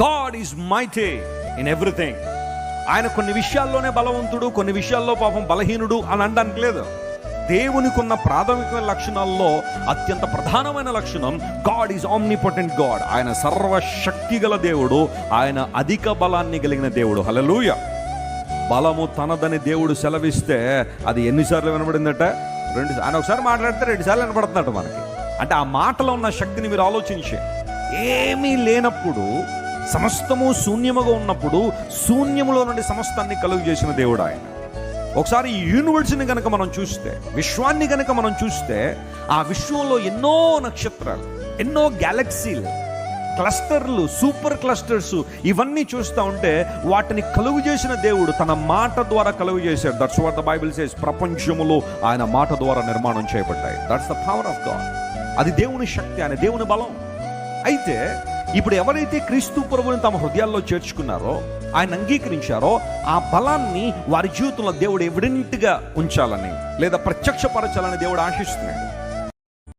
God is mighty in everything. ఆయన కొన్ని విషయాల్లోనే బలవంతుడు, కొన్ని విషయాల్లో పాపం బలహీనుడు అని అనడానికి లేదు. దేవునికి ఉన్న ప్రాథమిక లక్షణాల్లో అత్యంత ప్రధానమైన లక్షణం గాడ్ ఈజ్ ఆమ్నిపోటెంట్ గాడ్. ఆయన సర్వశక్తి గల దేవుడు, ఆయన అధిక బలాన్ని కలిగిన దేవుడు. హల్లెలూయా. బలము తనదని దేవుడు సెలవిస్తే అది ఎన్నిసార్లు వినబడిందట? ఆయన ఒకసారి మాట్లాడితే 2 సార్లు వినపడుతుందట మనకి. అంటే ఆ మాటలో ఉన్న శక్తిని మీరు ఆలోచించే. ఏమీ లేనప్పుడు, సమస్తము శూన్యముగా ఉన్నప్పుడు శూన్యములో నుండి సమస్తాన్ని కలుగు చేసిన దేవుడు ఆయన. ఒకసారి ఈ యూనివర్స్ని కనుక మనం చూస్తే, విశ్వాన్ని కనుక మనం చూస్తే, ఆ విశ్వంలో ఎన్నో నక్షత్రాలు, ఎన్నో గ్యాలక్సీలు, క్లస్టర్లు, సూపర్ క్లస్టర్స్, ఇవన్నీ చూస్తూ ఉంటే వాటిని కలుగు చేసిన దేవుడు తన మాట ద్వారా కలుగు చేశాడు. That's what the Bible says. ప్రపంచములో ఆయన మాట ద్వారా నిర్మాణం చేయబడ్డాయి. That's the power of God. అది దేవుని శక్తి, ఆయన దేవుని బలం. అయితే ఇప్పుడు ఎవరైతే క్రీస్తు ప్రభువుని తమ హృదయాల్లో చేర్చుకున్నారో, ఆయన అంగీకరించారో, ఆ బలాన్ని వారి జీవితంలో దేవుడు ఎవిడెంట్గా ఉంచాలని లేదా ప్రత్యక్షపరచాలని దేవుడు ఆశిస్తున్నాడు.